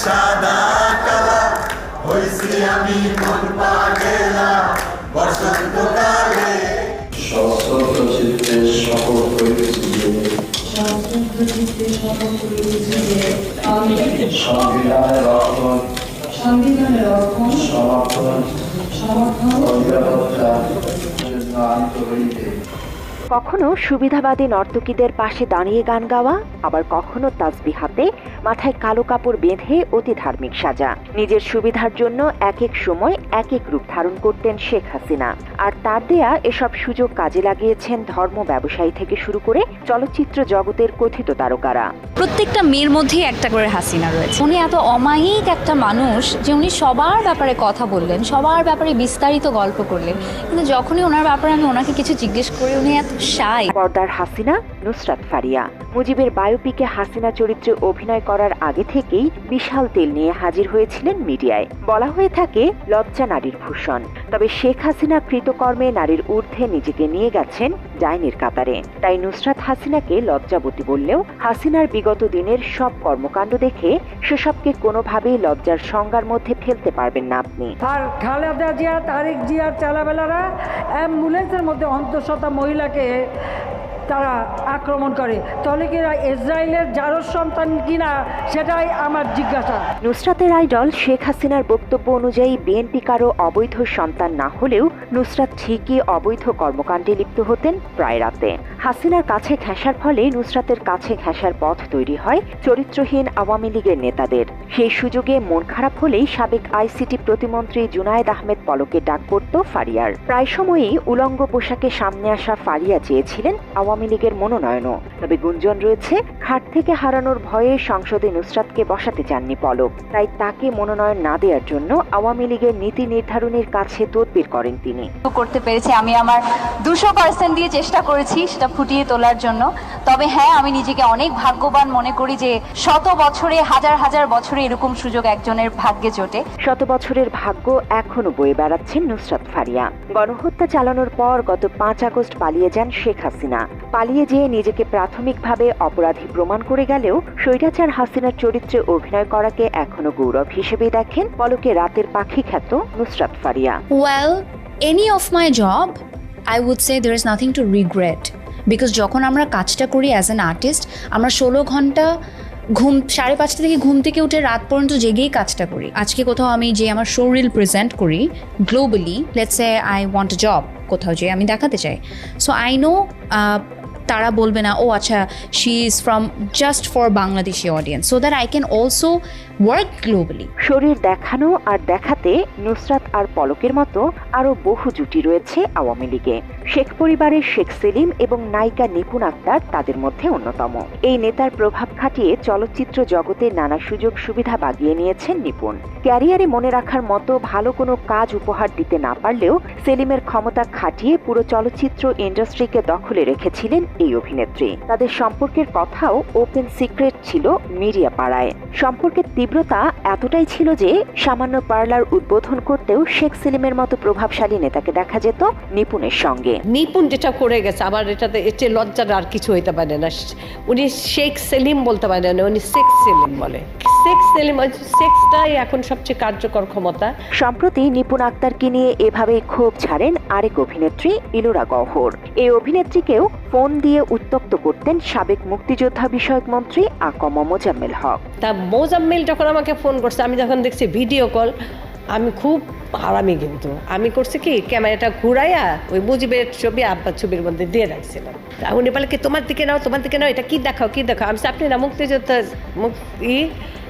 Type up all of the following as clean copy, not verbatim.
সাদা কালা হইছি আমি মন পাগেলা বসন্তকালে সশ্রদ্ধ চিত্তে শপথ করিতেছি যে আমি সংবিধানের রক্ষণ সমর্থন ও নিরাপত্তার জন্য আন্ত হইতে। কখনো সুবিধাবাদী নর্তকীদের পাশে দাঁড়িয়ে গান গাওয়া, আবার কখনো তাসবিহ হাতে মাথায় কালো কাপড় বেঁধে অতি ধার্মিক সাজা। নিজের সুবিধার জন্য এক এক সময় এক এক রূপ ধারণ করতেন শেখ হাসিনা। আর তার দেয়া এসব সুযোগ কাজে লাগিয়েছেন ধর্ম ব্যবসায়ী থেকে শুরু করে চলচ্চিত্র জগতের কথিত তারকারা। প্রত্যেকটা মেয়ের মধ্যেই একটা করে হাসিনা রয়েছে। উনি এত অমায়িক একটা মানুষ যে উনি সবার ব্যাপারে কথা বললেন, সবার ব্যাপারে বিস্তারিত গল্প করলেন, কিন্তু যখনই ওনার ব্যাপারে আমি ওনাকে কিছু জিজ্ঞেস করি উনি এত শাই। পর্দার হাসিনা নুসরাত ফারিয়া। মুজিবের বায়োপিকে হাসিনা চরিত্রে অভিনয় করার আগে থেকেই বিশাল তেল নিয়ে হাজির হয়েছিলেন মিডিয়ায়। বলা হয়ে থাকে লজ্জা নারীর ভূষণ। তবে শেখ হাসিনা কৃতকর্মে নারীর ঊর্ধ্বে নিজেকে নিয়ে গেছেন ডাইনির কাতারে। তাই নুসরাত হাসিনাকে লজ্জাবতী বললেও হাসিনার বিগত দিনের সব কর্মকাণ্ড দেখে সেসবকে কোনোভাবেই লজ্জার সংজ্ঞার মধ্যে ফেলতে পারবেন না আপনি। আর খালেদা জিয়া, তারেক জিয়ার চালাবেলারা অ্যাম্বুলেন্সের মধ্যে অন্তঃসত্ত্বা মহিলাকে তারা আক্রমণ করে, তাহলে কি ইসরায়েলের জারজ সন্তান কিনা সেটাই আমার জিজ্ঞাসা। নুসরাতের আইডল শেখ হাসিনার বক্তব্য অনুযায়ী বিএনপি কারো অবৈধ সন্তান না হলেও নুসরাত ঠিকই অবৈধ কর্মকাণ্ডে লিপ্ত হতেন প্রায় রাতে। হাসিনার কাছে ঘেঁষার ফলে নুসরাতের কাছে ঘেঁষার পথ তৈরি হয় চরিত্রহীন আওয়ামী লীগের নেতাদের। সেই সুযোগে মন খারাপ হলেই সাবেক আইসিটি প্রতিমন্ত্রী জুনায়েদ আহমেদ পলকে ডাক পড়ত ফারিয়ার। প্রায় সময়ই উলঙ্গ পোশাকে সামনে আসা ফারিয়া চেয়েছিলেন আওয়ামী লীগের মনোনয়নও। তবে গুঞ্জন রয়েছে খাট থেকে হারানোর ভয়ে সংসদে নুসরাতকে বসাতে চাননি পলক। তাই তাকে মনোনয়ন না দেওয়ার জন্য আওয়ামী লীগের নীতি নির্ধারণের কাছে তদবির করেন তিনি। করতে পেরেছি, আমি আমার 200% দিয়ে চেষ্টা করেছি সেটা ফুটিয়ে তোলার জন্য। তবে হ্যাঁ, আমি নিজেকে অনেক ভাগ্যবান মনে করি যে শত বছরে হাজার হাজার বছরে এরকম সুযোগ একজনের ভাগ্যে জোটে। শত বছরের ভাগ্য এখনো বয়ে বেড়াচ্ছেন নুসরাত ফারিয়া। গণহত্যা চালানোর পর গত 5 আগস্ট পালিয়ে যান শেখ হাসিনা। পালিয়ে যেয়ে নিজেকে প্রাথমিকভাবে অপরাধী প্রমাণ করে গেলেও স্বৈরাচার হাসিনার চরিত্রে অভিনয় করাকে এখনো গৌরব হিসেবে দেখেন পলকে রাতের পাখি খ্যাত Nusrat Faria. Well, any of my job, I would say there is nothing to regret. Because যখন আমরা কাজটা করি অ্যাজ অ্যান আর্টিস্ট, আমরা 16 ঘন্টা 5:30 থেকে ঘুম থেকে উঠে রাত পর্যন্ত জেগেই কাজটা করি। আজকে কোথাও আমি যে আমার শো রিল প্রেজেন্ট করি globally, let's say I want a job, কোথাও যে আমি দেখাতে চাই, সো আই নো তারা বলবে না ও আচ্ছা she is from just for Bangladeshi audience, so that I can also work globally. শরীর দেখানো আর দেখাতে নুসরাত আর পলকের মতো আরও বহু জুটি রয়েছে আওয়ামী লীগে। শেখ পরিবারের শেখ সেলিম এবং নায়িকা নিপুণ আক্তার তাদের মধ্যে অন্যতম। এই নেতার প্রভাব খাটিয়ে চলচ্চিত্র জগতে নানা সুযোগ সুবিধা বাগিয়ে নিয়েছেন নিপুণ। ক্যারিয়ারে মনে রাখার মতো ভালো কোনো কাজ উপহার দিতে না পারলেও সেলিমের ক্ষমতা খাটিয়ে পুরো চলচ্চিত্র ইন্ডাস্ট্রিকে দখলে রেখেছিলেন এই অভিনেত্রী। তাদের সম্পর্কের কথাও ওপেন সিক্রেট ছিল মিডিয়া পাড়ায়। সম্পর্কের তীব্রতা এতটাই ছিল যে সামান্য পার্লার উদ্বোধন করতেও শেখ সেলিমের মতো প্রভাবশালী নেতাকে দেখা যেত নিপুণের সঙ্গে। নিপুণ যেটা করে গেছে, আবার এটাতে এতে লজ্জার আর কিছু হইতে পারে না। উনি শেখ সেলিম বলতে পারে না, উনি শেখ সেলিম বলে। শেখ সেলিম, সেক্সটাই এখন সবচেয়ে কার্যকর ক্ষমতা। সম্প্রতি নিপুণ আক্তারকে নিয়ে এভাবেই ক্ষোভ ছাড়েন আরেক অভিনেত্রী ইলোরা গওহর। এই অভিনেত্রীকেও ফোন দিয়ে উত্তক্ত করতেন সাবেক মুক্তিযোদ্ধা বিষয়ক মন্ত্রী আকম মোজাম্মেল হক। তা মোজাম্মেল যখন আমাকে ফোন করছে, আমি যখন দেখছি ভিডিও কল, আমি খুব হারামি, কিন্তু আমি করছি কি ক্যামেরাটা ঘুরাইয়া ওই মুজিবের ছবি আব্বার ছবির মধ্যে দিয়ে রাখছিলাম। উনি বলে কি তোমার দিকে নাও, তোমার দিকে নাও, এটা কি দেখাও কি দেখাও। আমি আপনি না মুক্তিযোদ্ধা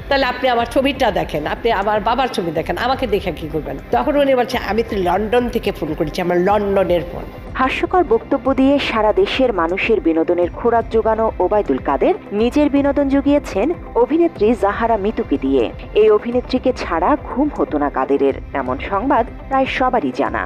তাহলে আপনি আমার ছবিটা দেখেন, আপনি আমার বাবার ছবি দেখেন, আমাকে দেখে কি করবেন। তখন উনি বলছে আমি তো লন্ডন থেকে ফোন করেছি, আমার লন্ডনের ফোন। হাস্যকর বক্তব্য দিয়ে সারা দেশের মানুষের বিনোদনের খোরাক জোগানো ওবায়দুল কাদের নিজের বিনোদন জুগিয়েছেন অভিনেত্রী জাহারা মিতুকে দিয়ে। এই অভিনেত্রীকে ছাড়া ঘুম হতো না কাদেরের, এমন সংবাদ প্রায় সবারই জানা।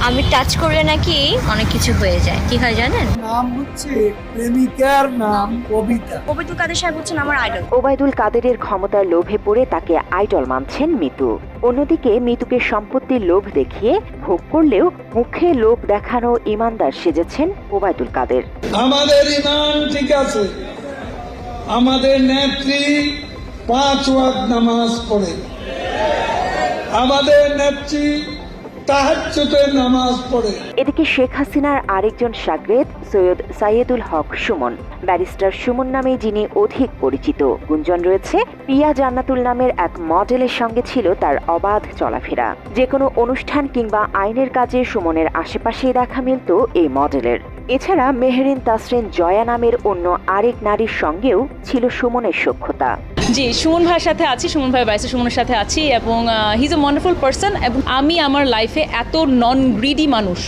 আমি টাচ করলে নাকি অনেক কিছু হয়ে যায়। কি হয় জানেন? নাম হচ্ছে প্রেমিকার নাম কবিতা। ওবায়দুল কাদের সাহেব হচ্ছেন আমার আইডল। ওবায়দুল কাদেরের ক্ষমতার লোভে পড়ে তাকে আইডল মানছেন মিতু। অন্যদিকে মিতুকে সম্পত্তির লোভ দেখিয়ে ভোগ করলেও মুখে লোভ দেখানো ইমানদার সেজেছেন ওবায়দুল কাদের। আমাদের ইমান ঠিক আছে, আমাদের নেত্রী 5 ওয়াক্ত নামাজ পড়ে। আমাদের নেত্রী তাহাজ্জুদের নামাজ পড়ে। এদিকে শেখ হাসিনার আরেকজন শাগরেদ সৈয়দ সাইয়েদুল হক সুমন, ব্যারিস্টার সুমন নামে যিনি অধিক পরিচিত, গুঞ্জন রয়েছে পিয়া জান্নাতুল নামের এক মডেলের সঙ্গে ছিল তার অবাধ চলাফেরা। যে কোনো অনুষ্ঠান কিংবা আইনের কাজে সুমনের আশেপাশেই দেখা মিলত এই মডেলের। এছাড়া মেহরিন তাসরিন জয়া নামের অন্য আরেক নারীর সঙ্গেও ছিল সুমনের সখ্যতা। জি, সুমন ভাইয়ের সাথে আছি, সুমন ভাই বাইসে সুমনের সাথে আছি এবং he is a wonderful person এবং আমি আমার লাইফে এত নন গ্রিডি মানুষ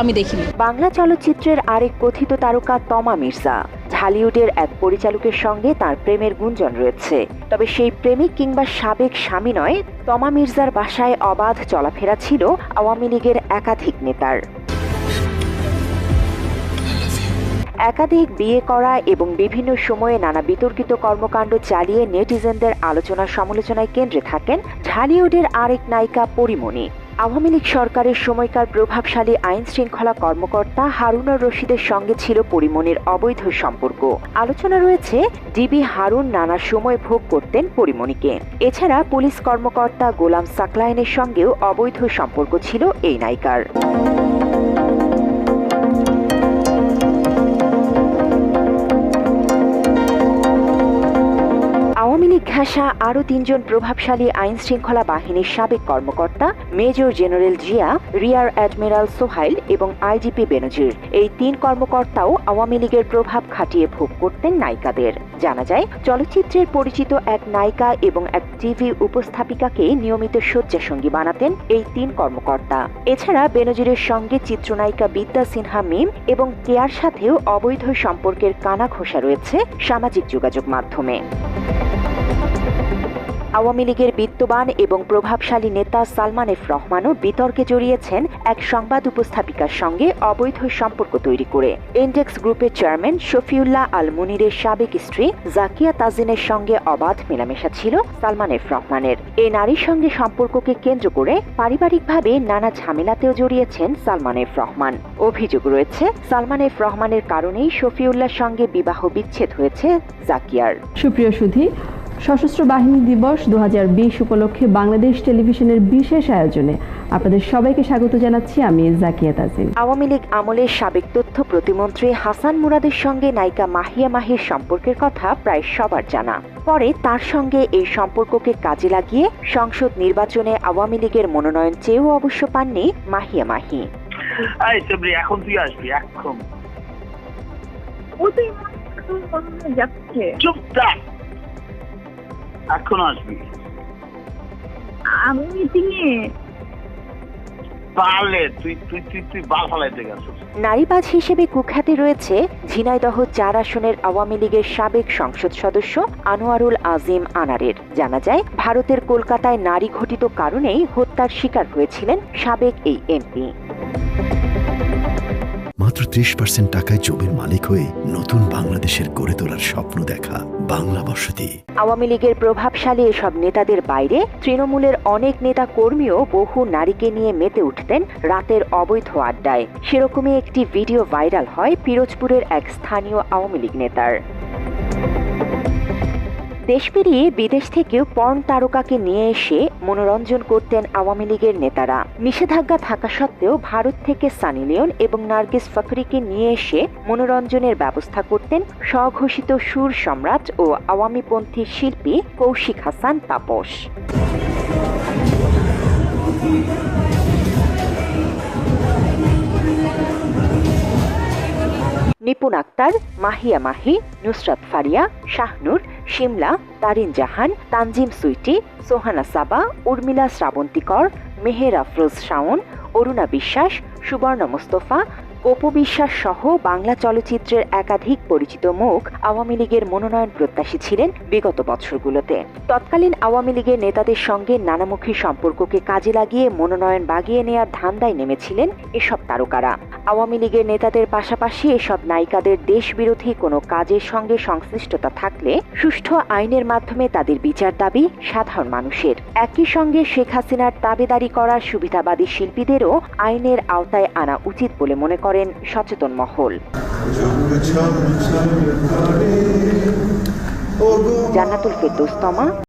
আমি দেখিনি। বাংলা চলচ্চিত্রের আরেক কথিত তারকা তমা মির্জা, ঢালিউডের এক পরিচালকের সঙ্গে তার প্রেমের গুঞ্জন রয়েছে। তবে সেই প্রেমিক কিংবা সাবেক স্বামী নয়, তমা মির্জার বাসায় অবাধ চলাফেরা ছিল আওয়ামী লীগের একাধিক নেতার। একাধিক বিয়ে করা এবং বিভিন্ন সময়ে নানা বিতর্কিত কর্মকাণ্ড চালিয়ে নেটিজেনদের আলোচনা সমালোচনায় কেন্দ্রে থাকেন ঢালিউডের আরেক নায়িকা পরিমণি। আওয়ামী লীগ সরকারের সময়কার প্রভাবশালী আইন শৃঙ্খলা কর্মকর্তা হারুনুর রশিদের সঙ্গে ছিল পরিমণির অবৈধ সম্পর্ক। আলোচনা রয়েছে ডিবি হারুন নানা সময় ভোগ করতেন পরিমণিকে। এছাড়া পুলিশ কর্মকর্তা গোলাম সাকলাইনের সঙ্গেও অবৈধ সম্পর্ক ছিল এই নায়িকার। আওয়ামী লীগ ঘেঁষা আরও 3 জন প্রভাবশালী আইন শৃঙ্খলা বাহিনীর সাবেক কর্মকর্তা major general Zia, rear admiral Sohail এবং আইজিপি বেনজির, এই 3 কর্মকর্তাও আওয়ামী লীগের প্রভাব খাটিয়ে ভোগ করতেন নায়িকাদের। জানা যায় চলচ্চিত্রের পরিচিত এক নায়িকা এবং এক টিভি উপস্থাপিকাকে নিয়মিত শয্যাসঙ্গী বানাতেন এই 3 কর্মকর্তা। এছাড়া বেনজিরের সঙ্গে চিত্রনায়িকা বিদ্যা সিনহা মিম এবং কেয়ার সাথেও অবৈধ সম্পর্কের কানাঘোষা রয়েছে সামাজিক যোগাযোগ মাধ্যমে। আওয়ামী লীগের বিত্তবান এবং প্রভাবশালী নেতা সালমান এফ রহমানও বিতর্কে জড়িয়েছেন এক সংবাদ উপস্থাপিকার সঙ্গে অবৈধ সম্পর্ক তৈরি করে। ইন্ডেক্স গ্রুপের চেয়ারম্যান শফিউল্লাহ আল মুনিরের সাবেক স্ত্রী জাকিয়া তাজিনের সঙ্গে অবাধ মেলামেশা ছিল সালমান এফ রহমানের। এই নারীর সঙ্গে সম্পর্ককে কেন্দ্র করে পারিবারিকভাবে নানা ঝামেলাতেও জড়িয়েছেন সালমান এফ রহমান। অভিযোগ রয়েছে সালমান এফ রহমানের কারণেই শফিউল্লাহর সঙ্গে বিবাহ বিচ্ছেদ হয়েছে জাকিয়ার। সুপ্রিয় সুধী, সশস্ত্র বাহিনী দিবস 2020 উপলক্ষে বাংলাদেশ টেলিভিশনের বিশেষ আয়োজনে আপনাদের সবাইকে স্বাগত জানাচ্ছি আমি জাকিয়া তাজিন। আওয়ামী লীগ আমলের সাবেক তথ্য প্রতিমন্ত্রী হাসান মুরাদের সঙ্গে নায়িকা মাহিয়া মাহির সম্পর্কের কথা প্রায় সবার জানা। পরে তার সঙ্গে এই সম্পর্ককে কাজে লাগিয়ে সংসদ নির্বাচনে আওয়ামী লীগের মনোনয়ন চেয়েও অবশ্য পাননি মাহিয়া মাহি। এখন তুই আসবি, এখন এখন আসবি আমি মিটিংয়ে পারলে তুই তুই তুই তুই বাল ফালাইতে গেছিস। নারীবাজ হিসেবে কুখ্যাতি রয়েছে ঝিনাইদহ 4 আসনের আওয়ামী লীগের সাবেক সংসদ সদস্য আনোয়ারুল আজিম আনারের। জানা যায় ভারতের কলকাতায় নারী ঘটিত কারণেই হত্যার শিকার হয়েছিলেন সাবেক এই এমপি। মাত্র 30% টাকায় জমির মালিক হয়ে নতুন বাংলাদেশের গড়ে তোলার স্বপ্ন দেখা বাংলা বসতি। আওয়ামী লীগের প্রভাবশালী এসব নেতাদের বাইরে তৃণমূলের অনেক নেতা কর্মীও বহু নারীকে নিয়ে মেতে উঠতেন রাতের অবৈধ আড্ডায়। সেরকমই একটি ভিডিও ভাইরাল হয় পিরোজপুরের এক স্থানীয় আওয়ামী লীগ নেতার। দেশ পেরিয়ে বিদেশ থেকেও পর্ন তারকাকে নিয়ে এসে মনোরঞ্জন করতেন আওয়ামী লীগের নেতারা। নিষেধাজ্ঞা থাকা সত্ত্বেও ভারত থেকে সানি লিওন এবং নার্গিস ফাকরিকে নিয়ে এসে মনোরঞ্জনের ব্যবস্থা করতেন স্বঘোষিত সুর সম্রাট ও আওয়ামীপন্থী শিল্পী কৌশিক হাসান তাপস। নিপুণ আক্তার, মাহিয়া মাহি, নুসরাত ফারিয়া, শাহনুর, শিমলা, তারিন জাহান, তানজিম সুইটি, সোহানা সাবা, উর্মিলা শ্রাবন্তীকর, মেহের আফরোজ শাওন, অরুণা বিশ্বাস, সুবর্ণা মোস্তফা, অপু বিশ্বাস সহ বাংলা চলচ্চিত্রের একাধিক পরিচিত মুখ আওয়ামী লীগের মনোনয়ন প্রত্যাশী ছিলেন বিগত বছরগুলোতে। তৎকালীন আওয়ামী লীগের নেতাদের সঙ্গে নানামুখী সম্পর্ককে কাজে লাগিয়ে মনোনয়ন বাগিয়ে নেয়ার ধান্দায় নেমেছিলেন এসব তারকারা। আওয়ামী লীগের নেতাদের পাশাপাশি এসব নায়িকাদের দেশবিরোধী কোনো কাজের সঙ্গে সংশ্লিষ্টতা থাকলে সুষ্ঠু আইনের মাধ্যমে তাদের বিচার দাবি সাধারণ মানুষের। একই সঙ্গে শেখ হাসিনার দাবিদারি করা সুবিধাবাদী শিল্পীদেরও আইনের আওতায় আনা উচিত বলে মনে করেন সচেতন মহল। ওগো জান্নাতুল ফেরদৌস তমা,